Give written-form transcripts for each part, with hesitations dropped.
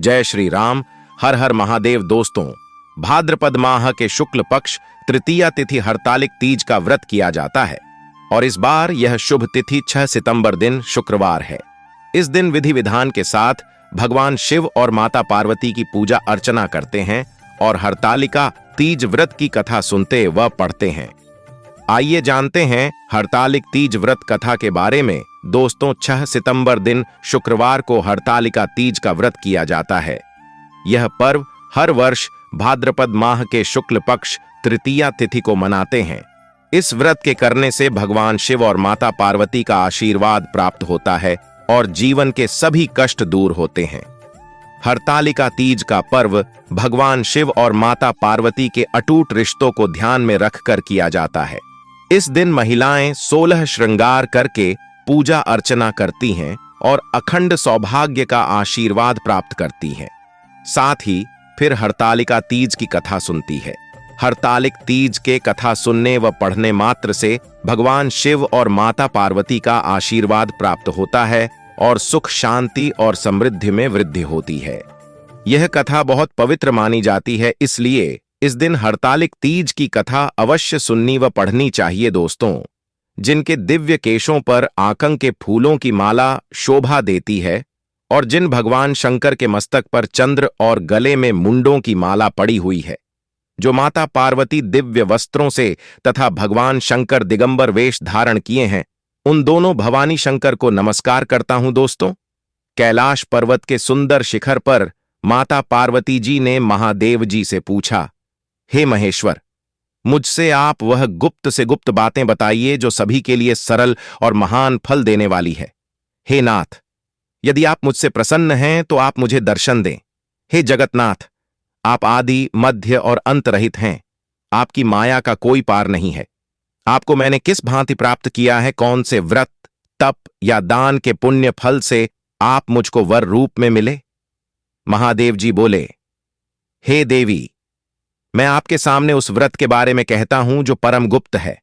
जय श्री राम। हर हर महादेव। दोस्तों, भाद्रपद माह के शुक्ल पक्ष तृतीया तिथि हरतालिक तीज का व्रत किया जाता है और इस बार यह शुभ तिथि 6 सितंबर दिन शुक्रवार है। इस दिन विधि विधान के साथ भगवान शिव और माता पार्वती की पूजा अर्चना करते हैं और हरतालिका तीज व्रत की कथा सुनते व पढ़ते हैं। आइए जानते हैं हरतालिक तीज व्रत कथा के बारे में। दोस्तों, 6 सितंबर दिन शुक्रवार को हरतालिका तीज का व्रत किया जाता है। यह पर्व हर वर्ष भाद्रपद माह के शुक्ल पक्ष तृतीया तिथि को मनाते हैं। इस व्रत के करने से भगवान शिव और माता पार्वती का आशीर्वाद प्राप्त होता है और जीवन के सभी कष्ट दूर होते हैं। हरतालिका तीज का पर्व भगवान शिव और माता पार्वती के अटूट रिश्तों को ध्यान में रखकर किया जाता है। इस दिन महिलाएं 16 श्रृंगार करके पूजा अर्चना करती हैं और अखंड सौभाग्य का आशीर्वाद प्राप्त करती हैं। साथ ही फिर हरतालिका तीज की कथा सुनती है। हरतालिक तीज के कथा सुनने व पढ़ने मात्र से भगवान शिव और माता पार्वती का आशीर्वाद प्राप्त होता है और सुख, शांति और समृद्धि में वृद्धि होती है। यह कथा बहुत पवित्र मानी जाती है, इसलिए इस दिन हरतालिक तीज की कथा अवश्य सुननी व पढ़नी चाहिए। दोस्तों, जिनके दिव्य केशों पर आकंक के फूलों की माला शोभा देती है और जिन भगवान शंकर के मस्तक पर चंद्र और गले में मुंडों की माला पड़ी हुई है, जो माता पार्वती दिव्य वस्त्रों से तथा भगवान शंकर दिगंबर वेश धारण किए हैं, उन दोनों भवानी शंकर को नमस्कार करता हूं। दोस्तों, कैलाश पर्वत के सुंदर शिखर पर माता पार्वती जी ने महादेव जी से पूछा, हे महेश्वर, मुझसे आप वह गुप्त से गुप्त बातें बताइए जो सभी के लिए सरल और महान फल देने वाली है। हे नाथ, यदि आप मुझसे प्रसन्न हैं तो आप मुझे दर्शन दें। हे जगतनाथ, आप आदि, मध्य और अंत रहित हैं। आपकी माया का कोई पार नहीं है। आपको मैंने किस भांति प्राप्त किया है? कौन से व्रत, तप या दान के पुण्य फल से आप मुझको वर रूप में मिले? महादेव जी बोले, हे देवी, मैं आपके सामने उस व्रत के बारे में कहता हूं जो परम गुप्त है।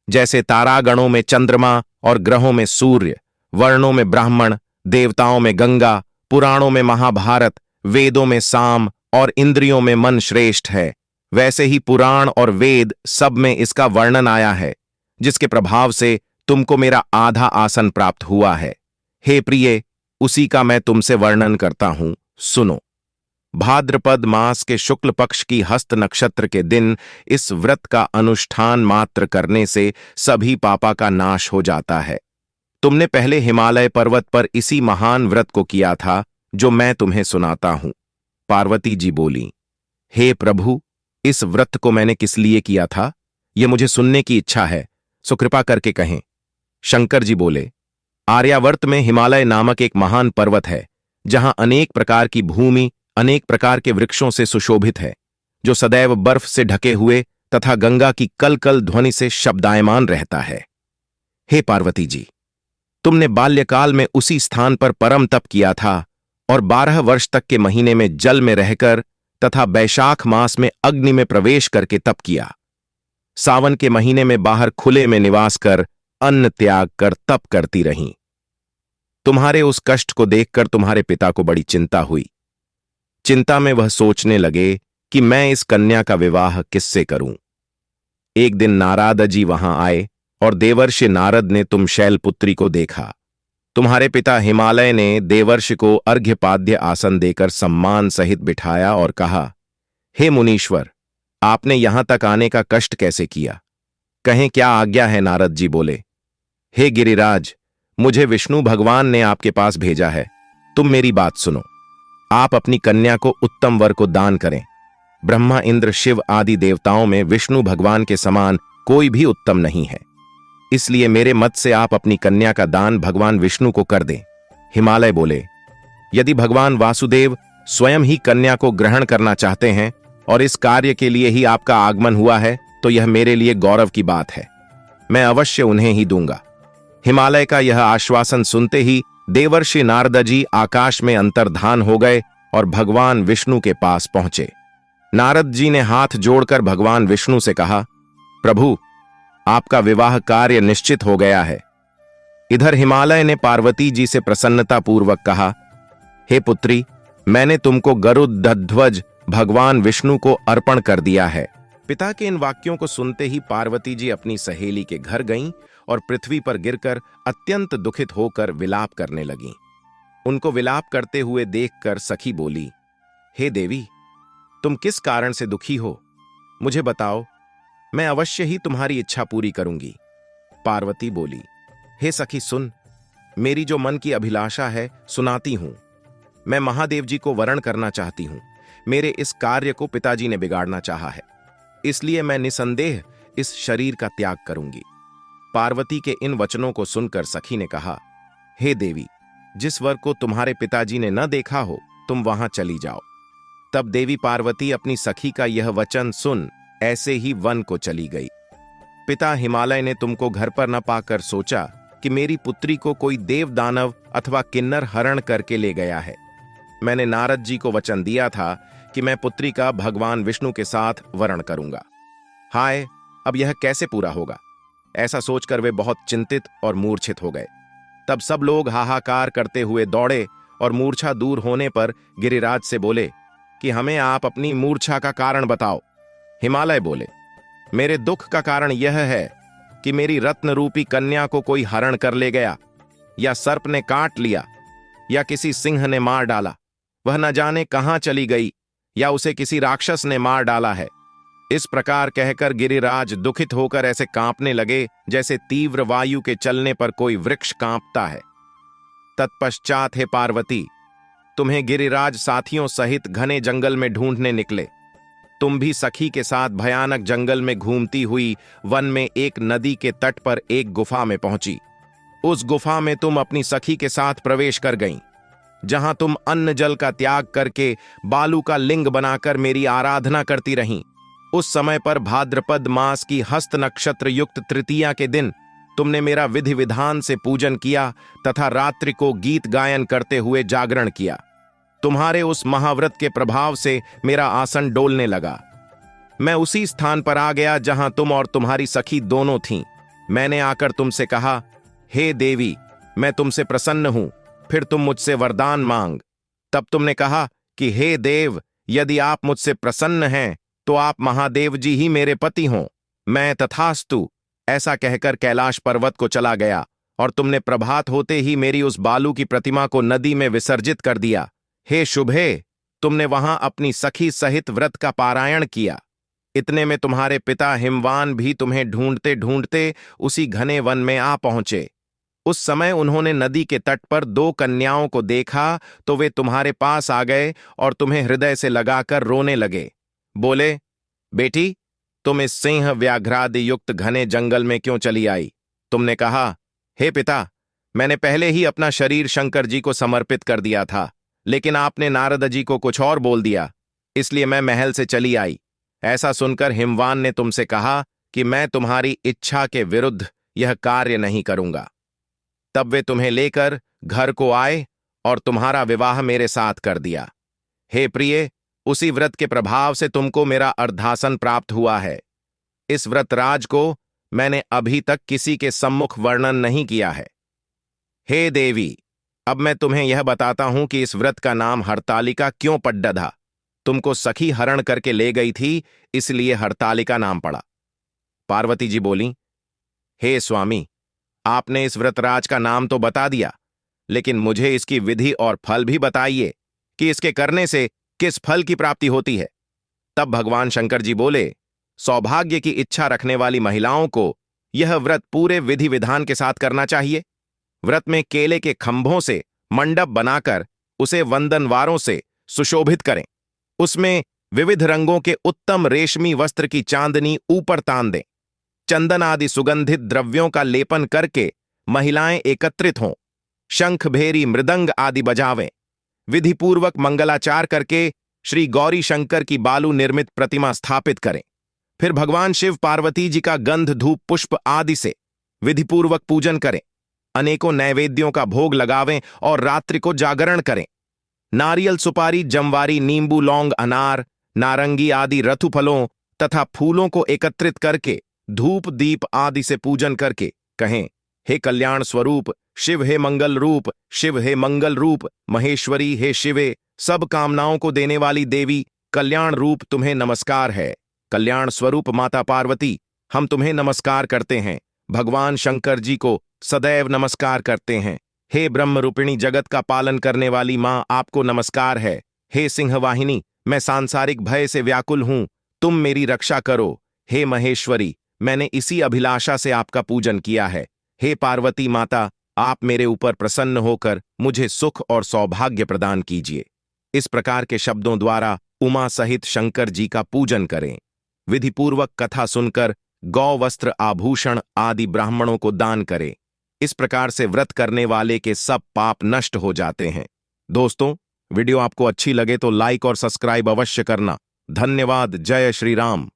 जैसे तारागणों में चंद्रमा और ग्रहों में सूर्य, वर्णों में ब्राह्मण, देवताओं में गंगा, पुराणों में महाभारत, वेदों में साम और इंद्रियों में मन श्रेष्ठ है, वैसे ही पुराण और वेद सब में इसका वर्णन आया है, जिसके प्रभाव से तुमको मेरा आधा आसन प्राप्त हुआ है। हे प्रिय, उसी का मैं तुमसे वर्णन करता हूं, सुनो। भाद्रपद मास के शुक्ल पक्ष की हस्त नक्षत्र के दिन इस व्रत का अनुष्ठान मात्र करने से सभी पापा का नाश हो जाता है। तुमने पहले हिमालय पर्वत पर इसी महान व्रत को किया था जो मैं तुम्हें सुनाता हूं। पार्वती जी बोली, हे प्रभु, इस व्रत को मैंने किस लिए किया था, यह मुझे सुनने की इच्छा है, सो कृपा करके कहें। शंकर जी बोले, आर्यावर्त में हिमालय नामक एक महान पर्वत है, जहां अनेक प्रकार की भूमि अनेक प्रकार के वृक्षों से सुशोभित है, जो सदैव बर्फ से ढके हुए तथा गंगा की कल कल ध्वनि से शब्दायमान रहता है। हे पार्वती जी, तुमने बाल्यकाल में उसी स्थान पर परम तप किया था और 12 वर्ष तक के महीने में जल में रहकर तथा बैशाख मास में अग्नि में प्रवेश करके तप किया। सावन के महीने में बाहर खुले में निवास कर अन्न त्याग कर तप करती रहीं। तुम्हारे उस कष्ट को देखकर तुम्हारे पिता को बड़ी चिंता हुई। चिंता में वह सोचने लगे कि मैं इस कन्या का विवाह किससे करूं। एक दिन नारद जी वहां आए और देवर्षि नारद ने तुम शैलपुत्री को देखा। तुम्हारे पिता हिमालय ने देवर्षि को अर्घ्यपाद्य आसन देकर सम्मान सहित बिठाया और कहा, हे मुनीश्वर, आपने यहां तक आने का कष्ट कैसे किया? कहें क्या आज्ञा है? नारद जी बोले, हे गिरिराज, मुझे विष्णु भगवान ने आपके पास भेजा है। तुम मेरी बात सुनो। आप अपनी कन्या को उत्तम वर को दान करें। ब्रह्मा, इंद्र, शिव आदि देवताओं में विष्णु भगवान के समान कोई भी उत्तम नहीं है, इसलिए मेरे मत से आप अपनी कन्या का दान भगवान विष्णु को कर दें। हिमालय बोले, यदि भगवान वासुदेव स्वयं ही कन्या को ग्रहण करना चाहते हैं और इस कार्य के लिए ही आपका आगमन हुआ है, तो यह मेरे लिए गौरव की बात है। मैं अवश्य उन्हें ही दूंगा। हिमालय का यह आश्वासन सुनते ही देवर्षि नारद जी आकाश में अंतर्धान हो गए और भगवान विष्णु के पास पहुंचे। नारद जी ने हाथ जोड़कर भगवान विष्णु से कहा, प्रभु, आपका विवाह कार्य निश्चित हो गया है। इधर हिमालय ने पार्वती जी से प्रसन्नतापूर्वक कहा, हे पुत्री, मैंने तुमको गरुड़ध्वज भगवान विष्णु को अर्पण कर दिया है। पिता के इन वाक्यों को सुनते ही पार्वती जी अपनी सहेली के घर गईं और पृथ्वी पर गिरकर अत्यंत दुखित होकर विलाप करने लगीं। उनको विलाप करते हुए देखकर सखी बोली, हे देवी, तुम किस कारण से दुखी हो? मुझे बताओ, मैं अवश्य ही तुम्हारी इच्छा पूरी करूंगी। पार्वती बोली, हे सखी सुन, मेरी जो मन की अभिलाषा है सुनाती हूं। मैं महादेव जी को वरण करना चाहती हूं। मेरे इस कार्य को पिताजी ने बिगाड़ना चाहा है, इसलिए मैं निसंदेह इस शरीर का त्याग करूंगी। पार्वती के इन वचनों को सुनकर सखी ने कहा, हे देवी, जिस वर को तुम्हारे पिताजी ने न देखा हो तुम वहां चली जाओ। तब देवी पार्वती अपनी सखी का यह वचन सुन ऐसे ही वन को चली गई। पिता हिमालय ने तुमको घर पर न पाकर सोचा कि मेरी पुत्री को कोई देव दानव अथवा किन्नर हरण करके ले गया है। मैंने नारद जी को वचन दिया था कि मैं पुत्री का भगवान विष्णु के साथ वरण करूंगा। हाय, अब यह कैसे पूरा होगा? ऐसा सोचकर वे बहुत चिंतित और मूर्छित हो गए। तब सब लोग हाहाकार करते हुए दौड़े और मूर्छा दूर होने पर गिरिराज से बोले कि हमें आप अपनी मूर्छा का कारण बताओ। हिमालय बोले, मेरे दुख का कारण यह है कि मेरी रत्न रूपी कन्या को कोई हरण कर ले गया, या सर्प ने काट लिया, या किसी सिंह ने मार डाला। वह न जाने कहां चली गई, या उसे किसी राक्षस ने मार डाला है। इस प्रकार कहकर गिरिराज दुखित होकर ऐसे कांपने लगे जैसे तीव्र वायु के चलने पर कोई वृक्ष कांपता है। तत्पश्चात हे पार्वती, तुम्हें गिरिराज साथियों सहित घने जंगल में ढूंढने निकले। तुम भी सखी के साथ भयानक जंगल में घूमती हुई वन में एक नदी के तट पर एक गुफा में पहुंची। उस गुफा में तुम अपनी सखी के साथ प्रवेश कर गईं, जहां तुम अन्न जल का त्याग करके बालू का लिंग बनाकर मेरी आराधना करती रहीं। उस समय पर भाद्रपद मास की हस्त नक्षत्र युक्त तृतीया के दिन तुमने मेरा विधि विधान से पूजन किया तथा रात्रि को गीत गायन करते हुए जागरण किया। तुम्हारे उस महाव्रत के प्रभाव से मेरा आसन डोलने लगा। मैं उसी स्थान पर आ गया जहां तुम और तुम्हारी सखी दोनों थीं। मैंने आकर तुमसे कहा, हे देवी, मैं तुमसे प्रसन्न हूं, फिर तुम मुझसे वरदान मांग। तब तुमने कहा कि हे देव, यदि आप मुझसे प्रसन्न हैं तो आप महादेव जी ही मेरे पति हों। मैं तथास्तु ऐसा कहकर कैलाश पर्वत को चला गया और तुमने प्रभात होते ही मेरी उस बालू की प्रतिमा को नदी में विसर्जित कर दिया। हे शुभे, तुमने वहां अपनी सखी सहित व्रत का पारायण किया। इतने में तुम्हारे पिता हिमवान भी तुम्हें ढूंढते ढूंढते उसी घने वन में आ पहुंचे। उस समय उन्होंने नदी के तट पर 2 कन्याओं को देखा तो वे तुम्हारे पास आ गए और तुम्हें हृदय से लगाकर रोने लगे। बोले, बेटी, तुम इस सिंह व्याघ्रादि युक्त घने जंगल में क्यों चली आई? तुमने कहा, हे पिता, मैंने पहले ही अपना शरीर शंकर जी को समर्पित कर दिया था, लेकिन आपने नारद जी को कुछ और बोल दिया, इसलिए मैं महल से चली आई। ऐसा सुनकर हिमवान ने तुमसे कहा कि मैं तुम्हारी इच्छा के विरुद्ध यह कार्य नहीं करूंगा। तब वे तुम्हें लेकर घर को आए और तुम्हारा विवाह मेरे साथ कर दिया। हे प्रिय, उसी व्रत के प्रभाव से तुमको मेरा अर्धासन प्राप्त हुआ है। इस व्रतराज को मैंने अभी तक किसी के सम्मुख वर्णन नहीं किया है। हे देवी, अब मैं तुम्हें यह बताता हूं कि इस व्रत का नाम हरतालिका क्यों पड्डधा। तुमको सखी हरण करके ले गई थी, इसलिए हरतालिका नाम पड़ा। पार्वती जी बोली, हे स्वामी, आपने इस व्रतराज का नाम तो बता दिया, लेकिन मुझे इसकी विधि और फल भी बताइए कि इसके करने से किस फल की प्राप्ति होती है। तब भगवान शंकर जी बोले, सौभाग्य की इच्छा रखने वाली महिलाओं को यह व्रत पूरे विधि विधान के साथ करना चाहिए। व्रत में केले के खंभों से मंडप बनाकर उसे वंदनवारों से सुशोभित करें। उसमें विविध रंगों के उत्तम रेशमी वस्त्र की चांदनी ऊपर तान दें। चंदन आदि सुगंधित द्रव्यों का लेपन करके महिलाएं एकत्रित हों। शंख, भेरी, मृदंग आदि बजावें। विधिपूर्वक मंगलाचार करके श्री गौरी शंकर की बालू निर्मित प्रतिमा स्थापित करें। फिर भगवान शिव पार्वती जी का गंध, धूप, पुष्प आदि से विधिपूर्वक पूजन करें। अनेकों नैवेद्यों का भोग लगावें और रात्रि को जागरण करें। नारियल, सुपारी, जमवारी, नींबू, लौंग, अनार, नारंगी आदि रथु फलों तथा फूलों को एकत्रित करके धूप, दीप आदि से पूजन करके कहें, हे कल्याण स्वरूप शिव, हे मंगल रूप शिव, हे मंगल रूप महेश्वरी, हे शिवे, सब कामनाओं को देने वाली देवी, कल्याण रूप तुम्हें नमस्कार है। कल्याण स्वरूप माता पार्वती, हम तुम्हें नमस्कार करते हैं। भगवान शंकर जी को सदैव नमस्कार करते हैं। हे ब्रह्म रूपिणी, जगत का पालन करने वाली मां, आपको नमस्कार है। हे सिंहवाहिनी, मैं सांसारिक भय से व्याकुल हूं, तुम मेरी रक्षा करो। हे महेश्वरी, मैंने इसी अभिलाषा से आपका पूजन किया है। हे पार्वती माता, आप मेरे ऊपर प्रसन्न होकर मुझे सुख और सौभाग्य प्रदान कीजिए। इस प्रकार के शब्दों द्वारा उमा सहित शंकर जी का पूजन करें। विधिपूर्वक कथा सुनकर गौ वस्त्र आभूषण आदि ब्राह्मणों को दान करें। इस प्रकार से व्रत करने वाले के सब पाप नष्ट हो जाते हैं। दोस्तों, वीडियो आपको अच्छी लगे तो लाइक और सब्सक्राइब अवश्य करना। धन्यवाद। जय श्री राम।